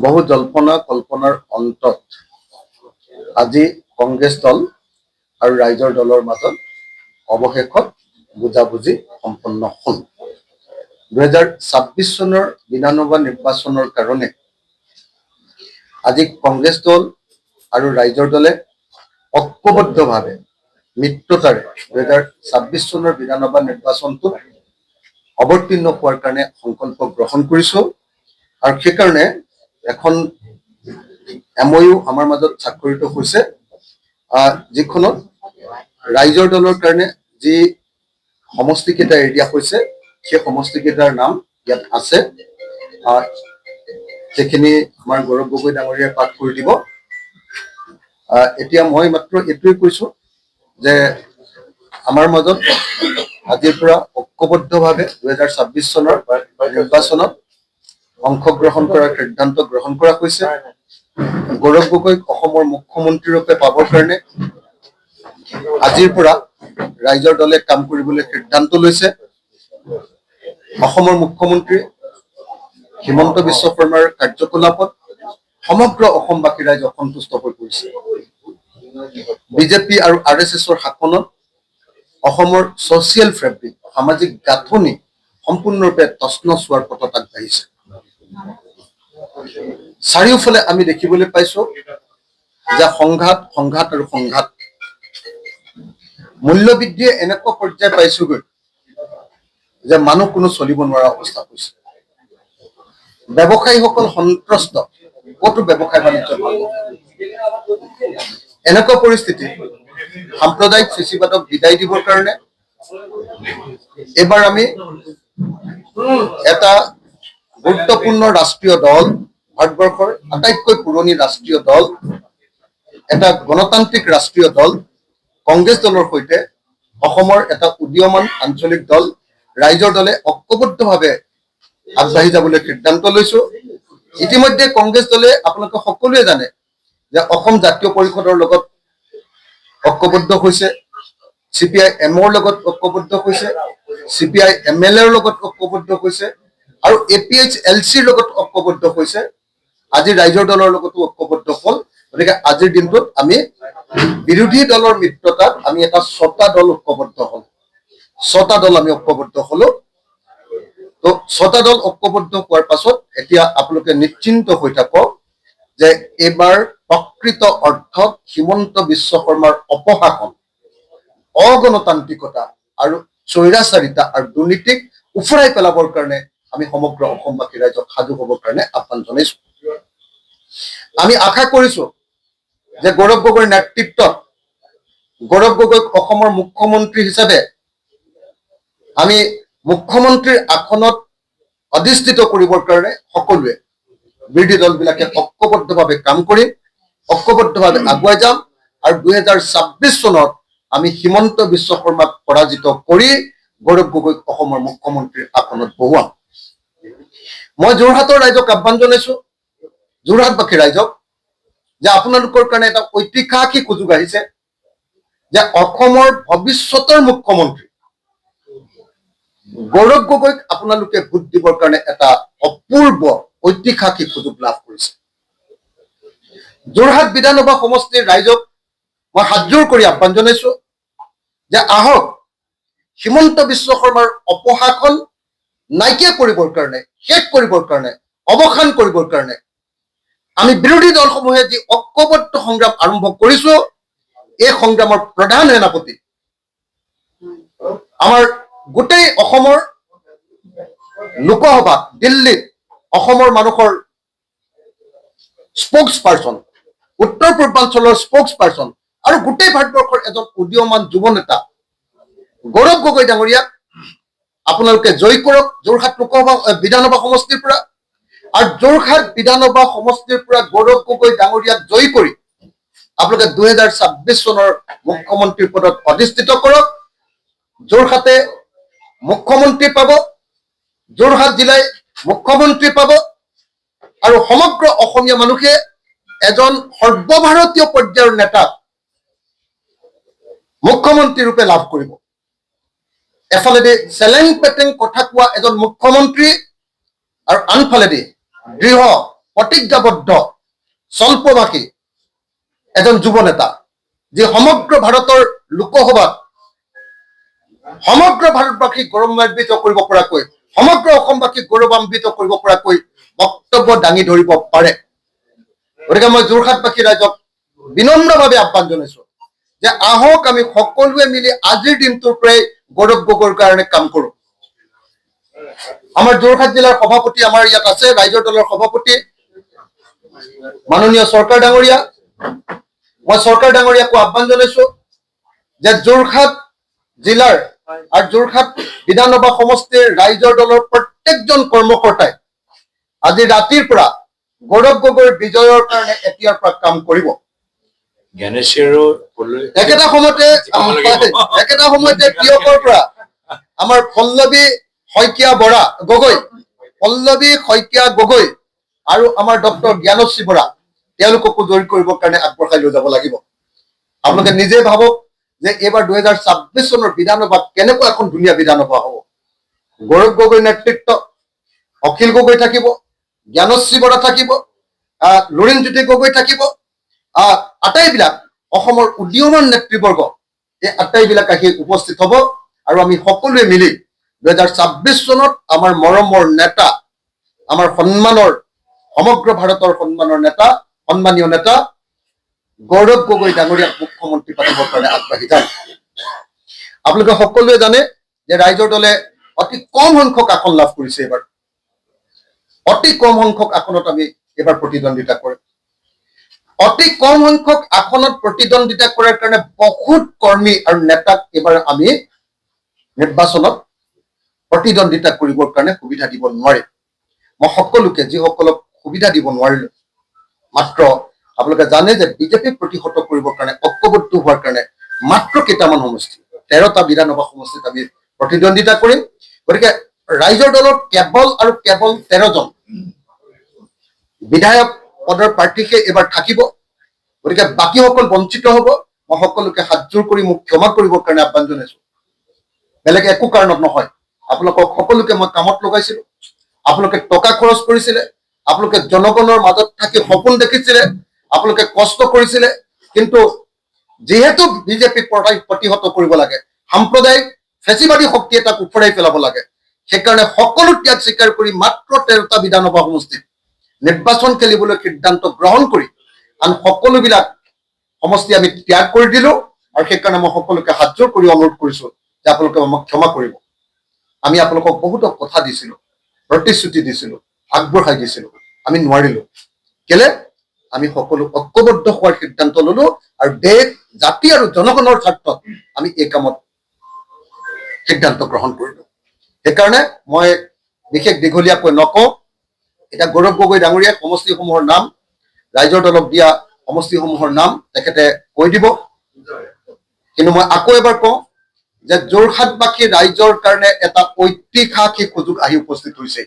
বহু জল্পনা কল্পনাৰ অন্তত আজি কংগ্ৰেছ দল আৰু ৰাইজৰ দলৰ মাজত অৱশেষত বুজাবুজি সম্পন্ন হ'ল। 2026 চনৰ বিধানসভা নিৰ্বাচনৰ কাৰণে আজি কংগ্ৰেছ দল আৰু ৰাইজৰ দলে ঐক্যবদ্ধভাৱে মিত্ৰতাৰে 2026 চনৰ বিধানসভা নিৰ্বাচনটোত অৱতীৰ্ণ হোৱাৰ কাৰণে সংকল্প গ্ৰহণ কৰিছোঁ আৰু সেইকাৰণে এখন MOU আমাৰ মাজত স্বাক্ষৰিত হৈছে, যিখনত ৰাইজৰ দলৰ কাৰণে যি সমষ্টিকেইটা এৰিয়া হৈছে সেই সমষ্টিকেইটাৰ নাম ইয়াত আছে। সেইখিনি আমাৰ গৌৰৱ গগৈ ডাঙৰীয়াই পাঠ কৰি দিব। এতিয়া মই মাত্ৰ এইটোৱে কৈছোঁ যে আমাৰ মাজত আজিৰ পৰা ঐক্যবদ্ধভাৱে 2026 চনৰ নিৰ্বাচনত অংশগ্ৰহণ কৰাৰ সিদ্ধান্ত গ্ৰহণ কৰা হৈছে। গৌৰৱ গগৈক অসমৰ মুখ্যমন্ত্ৰী ৰূপে পাবৰ কাৰণে আজিৰ পৰা ৰাইজৰ দলে কাম কৰিবলৈ সিদ্ধান্ত লৈছে। অসমৰ মুখ্যমন্ত্ৰী হিমন্ত বিশ্ব শৰ্মাৰ কাৰ্যকলাপত সমগ্ৰ অসমবাসী ৰাইজ অসন্তুষ্ট হৈ পৰিছে। বিজেপি আৰু RSSৰ শাসনত অসমৰ ছ'চিয়েল ফেব্ৰিক, সামাজিক গাঁথনি সম্পূৰ্ণৰূপে তছনছ হোৱাৰ পথত আগবাঢ়িছে। চাৰিওফালে আমি দেখিবলৈ পাইছো যে সংঘাত আৰু সংঘাত। মূল্যবৃদ্ধিয়ে এনেকুৱা পৰ্যায় পাইছোগৈ যে মানুহ কোনো চলিব নোৱাৰা অৱস্থা হৈছে। ব্যৱসায়ীসকল সন্ত্ৰস্ত, ক'তো ব্যৱসায় বাণিজ্য ভাল নহয়। এনেকুৱা পৰিস্থিতি সাম্প্ৰদায়িক ফেচিবাদক বিদায় দিবৰ কাৰণে এইবাৰ আমি এটা গুৰুত্বপূৰ্ণ ৰাষ্ট্ৰীয় দল, ভাৰতবৰ্ষৰ আটাইতকৈ পুৰণি ৰাষ্ট্ৰীয় দল, এটা গণতান্ত্ৰিক ৰাষ্ট্ৰীয় দল কংগ্ৰেছ দলৰ সৈতে অসমৰ এটা উদীয়মান আঞ্চলিক দল ৰাইজৰ দলে ঐক্যবদ্ধভাৱে আগবাঢ়ি যাবলৈ সিদ্ধান্ত লৈছো। ইতিমধ্যে কংগ্ৰেছ দলে আপোনালোকে সকলোৱে জানে যে অসম জাতীয় পৰিষদৰ লগত ঐক্যবদ্ধ হৈছে, CPI-Mৰ লগত ঐক্যবদ্ধ হৈছে, CPI-MLৰ লগত ঐক্যবদ্ধ হৈছে আৰু APHLCৰ লগত ঐক্যবদ্ধ হৈছে। আজি ৰাইজৰ দলৰ লগতো ঐক্যবদ্ধ হ'ল। গতিকে আজিৰ দিনটোত আমি বিৰোধী দলৰ মিত্ৰতাত আমি এটা 6টা দল ঐক্যবদ্ধ হ'লো। 6টা দল আমি ঐক্যবদ্ধ হ'লো। তো 6টা দল ঐক্যবদ্ধ হোৱাৰ পাছত এতিয়া আপোনালোকে নিশ্চিন্ত হৈ থাকক যে এইবাৰ প্ৰকৃত অৰ্থত হিমন্ত বিশ্ব শৰ্মাৰ অপশাসন, অগণতান্ত্ৰিকতা আৰু স্বৈৰাচাৰিতা আৰু দুৰ্নীতিক উফৰাই পেলাবৰ কাৰণে আমি সমগ্ৰ অসমবাসী ৰাইজক সাজু হ'বৰ কাৰণে আহ্বান জনাইছো। আমি আশা কৰিছো যে গৌৰৱ গগৈৰ নেতৃত্বত গৌৰৱ গগৈক অসমৰ মুখ্যমন্ত্ৰী হিচাপে আমি মুখ্যমন্ত্ৰীৰ আসনত অধিষ্ঠিত কৰিবৰ কাৰণে সকলোৱে বিৰোধী দলবিলাকে ঐক্যবদ্ধভাৱে কাম কৰিম, ঐক্যবদ্ধভাৱে আগুৱাই যাম আৰু 2026 চনত আমি হিমন্ত বিশ্ব শৰ্মাক পৰাজিত কৰি গৌৰৱ গগৈক অসমৰ মুখ্যমন্ত্ৰীৰ আসনত বহুৱাম। মই যোৰহাটৰ ৰাইজক আহ্বান জনাইছো, যোৰহাটবাসী ৰাইজক, যে আপোনালোকৰ কাৰণে এটা ঐতিহাসিক সুযোগ আহিছে যে অসমৰ ভৱিষ্যতৰ মুখ্যমন্ত্ৰী গৌৰৱ গগৈক আপোনালোকে ভোট দিবৰ কাৰণে এটা অপূৰ্ব ঐতিহাসিক সুযোগ লাভ কৰিছে। যোৰহাট বিধানসভা সমষ্টিৰ ৰাইজক মই হাতজোৰ কৰি আহ্বান জনাইছো যে আহক, হিমন্ত বিশ্ব শৰ্মাৰ অপশাসন নাইকিয়া কৰিবৰ কাৰণে, শেষ কৰিবৰ কাৰণে, অৱসান কৰিবৰ কাৰণে আমি বিৰোধী দলসমূহে যি ঐক্যবদ্ধ সংগ্ৰাম আৰম্ভ কৰিছো, এই সংগ্ৰামৰ প্ৰধান সেনাপতি আমাৰ গোটেই অসমৰ লোকসভা দিল্লীত অসমৰ মানুহৰ স্পোক্স পাৰ্চন, উত্তৰ পূৰ্বাঞ্চলৰ স্পোক্স পাৰ্চন আৰু গোটেই ভাৰতবৰ্ষৰ এজন উদীয়মান যুৱ নেতা গৌৰৱ গগৈ ডাঙৰীয়াক আপোনালোকে জয়ী কৰক যোৰহাট লোকসভা বিধানসভা সমষ্টিৰ পৰা। আৰু যোৰহাট বিধানসভা সমষ্টিৰ পৰা গৌৰৱ গগৈ ডাঙৰীয়াক জয়ী কৰি আপোনালোকে 2026 চনৰ মুখ্যমন্ত্ৰীৰ পদত অধিষ্ঠিত কৰক। যোৰহাটে মুখ্যমন্ত্ৰী পাব, যোৰহাট জিলাই মুখ্যমন্ত্ৰী পাব আৰু সমগ্ৰ অসমীয়া মানুহে এজন সৰ্বভাৰতীয় পৰ্যায়ৰ নেতাক মুখ্যমন্ত্ৰী ৰূপে লাভ কৰিব। এফালেদি চেলেং পেটেং কথা কোৱা এজন মুখ্যমন্ত্ৰী আৰু আনফালেদি দৃঢ় প্ৰতিজ্ঞাবদ্ধ স্বল্পভাষী এজন যুৱ নেতা, যি সমগ্ৰ ভাৰতৰ লোকসভাত সমগ্ৰ ভাৰতবাসীক গৌৰৱান্বিত কৰিব পৰাকৈ, সমগ্ৰ অসমবাসীক গৌৰৱান্বিত কৰিব পৰাকৈ বক্তব্য দাঙি ধৰিব পাৰে। গতিকে মই যোৰহাটবাসী ৰাইজক বিনম্ৰভাৱে আহ্বান জনাইছো যে আহক আমি সকলোৱে মিলি আজিৰ দিনটোৰ পৰাই গৌৰৱ গগৈৰ কাৰণে কাম কৰো। আমাৰ যোৰহাট জিলাৰ সভাপতি আমাৰ ইয়াত আছে, ৰাইজৰ দলৰ সভাপতি মাননীয় চৰকাৰ ডাঙৰীয়া, মই চৰকাৰ ডাঙৰীয়াকো আহ্বান জনাইছো যে যোৰহাট জিলাৰ আৰু যোৰহাট বিধানসভা সমষ্টিৰ ৰাইজৰ দলৰ প্ৰত্যেকজন কৰ্মকৰ্তাই আজি ৰাতিৰ পৰা গৌৰৱ গগৈৰ বিজয়ৰ কাৰণে এতিয়াৰ পৰা কাম কৰিব। একেটা সময়তে তিয়কৰ পৰা আমাৰ পল্লৱী শইকীয়া গগৈ আৰু আমাৰ ডক্টৰ জ্ঞানশ্ৰী বৰা, তেওঁলোককো জড়িত কৰিবৰ কাৰণে আগবঢ়াই লৈ যাব লাগিব। আপোনালোকে নিজে ভাবক যে এইবাৰ 2026 চনৰ বিধানসভা কেনেকুৱা এখন ধুনীয়া বিধানসভা হ'ব। গৌৰৱ গগৈ নেতৃত্ব, অখিল গগৈ থাকিব, জ্ঞানশ্ৰী বৰা থাকিব, লুৰিণজ্যোতি গগৈ থাকিব, আটাইবিলাক অসমৰ উদীয়মান নেতৃবৰ্গ, এই আটাইবিলাক আহি উপস্থিত হ'ব আৰু আমি সকলোৱে মিলি 2026 চনত আমাৰ মৰমৰ নেতা, আমাৰ সন্মানৰ, সমগ্ৰ ভাৰতৰ সন্মানৰ নেতা, সন্মানীয় নেতা গৌৰৱ গগৈ ডাঙৰীয়াক মুখ্যমন্ত্ৰী পাতিবৰ কাৰণে আগবাঢ়ি যাম। আপোনালোকে সকলোৱে জানে যে ৰাইজৰ দলে অতি কম সংখ্যক আসন লাভ কৰিছে। এইবাৰ অতি কম সংখ্যক আসনত আমি এইবাৰ প্ৰতিদ্বন্দ্বিতা কৰিম। অতি কম সংখ্যক আসনত প্ৰতিদ্বন্দ্বিতা কৰাৰ কাৰণে বহুত কৰ্মী আৰু নেতাক এইবাৰ আমি নিৰ্বাচনত প্ৰতিদ্বন্দ্বিতা কৰিবৰ কাৰণে সুবিধা দিব নোৱাৰিম। মই সকলোকে, যিসকলক সুবিধা দিব নোৱাৰিলো, মাত্ৰ আপোনালোকে জানে যে বিজেপিক প্ৰতিহত কৰিবৰ কাৰণে ঐক্যবদ্ধ হোৱাৰ কাৰণে মাত্ৰ কেইটামান সমষ্টি, 13টা বিধানসভা সমষ্টিত আমি প্ৰতিদ্বন্দ্বিতা কৰিম। গতিকে ৰাইজৰ দলত কেৱল 13জন বিধায়ক পদৰ প্ৰাৰ্থীহে এইবাৰ থাকিব। গতিকে বাকীসকল বঞ্চিত হ'ব। মই সকলোকে হাতযোৰ কৰি মোক ক্ষমা কৰিবৰ কাৰণে আহ্বান জনাইছো। বেলেগ একো কাৰণত নহয়। আপোনালোকক সকলোকে মই কামত লগাইছিলো, আপোনালোকে টকা খৰচ কৰিছিলে, আপোনালোকে জনগণৰ মাজত থাকি সপোন দেখিছিলে, আপোনালোকে কষ্ট কৰিছিলে, কিন্তু যিহেতু বিজেপিক প্ৰতিহত কৰিব লাগে, সাম্প্ৰদায়িক ফেচিবাদী শক্তি এটাক উফৰাই পেলাব লাগে, সেইকাৰণে সকলো ত্যাগ স্বীকাৰ কৰি মাত্ৰ 13টা বিধানসভা সমষ্টিত নিৰ্বাচন খেলিবলৈ সিদ্ধান্ত গ্ৰহণ কৰি আন সকলোবিলাক সমষ্টি আমি ত্যাগ কৰি দিলো। আৰু সেইকাৰণে মই সকলোকে হাতযোৰ কৰি অনুৰোধ কৰিছো যে আপোনালোকে আমাক ক্ষমা কৰিব। আমি আপোনালোকক বহুতো কথা দিছিলো, প্ৰতিশ্ৰুতি দিছিলো, আগবঢ়াই দিছিলো, আমি নোৱাৰিলো। কেলে? আমি সকলো ঐক্যবদ্ধ হোৱাৰ সিদ্ধান্ত ললো আৰু দেশ, জাতি আৰু জনগণৰ স্বাৰ্থত আমি এই কামত সিদ্ধান্ত গ্ৰহণ কৰিলো। সেইকাৰণে মই বিশেষ দীঘলীয়াকৈ নকওঁ। এতিয়া গৌৰৱ গগৈ ডাঙৰীয়াৰ সমষ্টিসমূহৰ নাম, ৰাইজৰ দলক দিয়া সমষ্টিসমূহৰ নাম তেখেতে কৈ দিব। কিন্তু মই আকৌ এবাৰ কওঁ যে যোৰহাটবাসী ৰাইজৰ কাৰণে এটা ঐতিহাসিক সুযোগ আহি উপস্থিত হৈছে।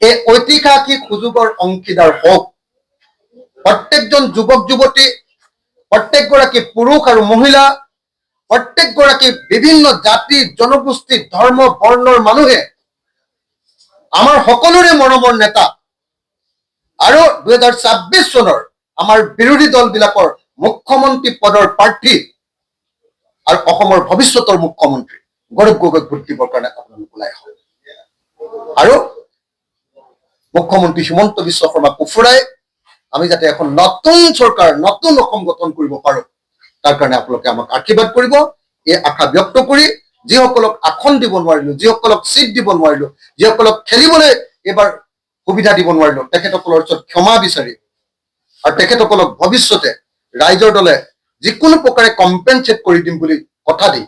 এই ঐতিহাসিক সুযোগৰ অংশীদাৰ হওক প্ৰত্যেকজন যুৱক যুৱতী, প্ৰত্যেকগৰাকী পুৰুষ আৰু মহিলা, প্ৰত্যেকগৰাকী বিভিন্ন জাতি, জনগোষ্ঠী, ধৰ্ম, বৰ্ণৰ মানুহে আমাৰ সকলোৰে মৰমৰ নেতা আৰু 2026 চনৰ আমাৰ বিৰোধী দলবিলাকৰ মুখ্যমন্ত্ৰী পদৰ প্ৰাৰ্থী আৰু অসমৰ ভৱিষ্যতৰ মুখ্যমন্ত্ৰী গৌৰৱ গগৈক ভোট দিবৰ কাৰণে আপোনালোক ওলাই আহক আৰু মুখ্যমন্ত্ৰী হিমন্ত বিশ্ব শৰ্মাক উফৰাই আমি যাতে এখন নতুন চৰকাৰ, নতুন অসম গঠন কৰিব পাৰো, তাৰ কাৰণে আপোনালোকে আমাক আশীৰ্বাদ কৰিব। এই আশা ব্যক্ত কৰি যিসকলক আসন দিব নোৱাৰিলো, যিসকলক চিট দিব নোৱাৰিলো, যিসকলক খেলিবলৈ এইবাৰ সুবিধা দিব নোৱাৰিলো, তেখেতসকলৰ ওচৰত ক্ষমা বিচাৰি আৰু তেখেতসকলক ভৱিষ্যতে ৰাইজৰ দলে যিকোনো প্ৰকাৰে কম্পেনচেট কৰি দিম বুলি কথা দি,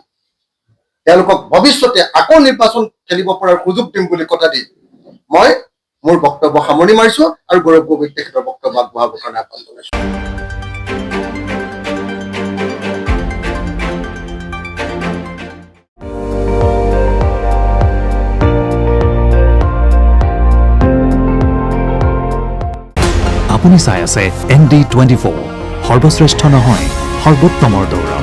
তেওঁলোকক ভৱিষ্যতে আকৌ নিৰ্বাচন খেলিব পৰাৰ সুযোগ দিম বুলি কথা দি মই মোৰ বক্তব্য সামৰণি মাৰিছো আৰু গৌৰৱ গগৈক তেখেতৰ বক্তব্য আগবঢ়াবৰ কাৰণে আহ্বান জনাইছো। আপুনি চাই আছে ND24, সৰ্বশ্ৰেষ্ঠ নহয়, সৰ্বোত্তমৰ দৌৰ।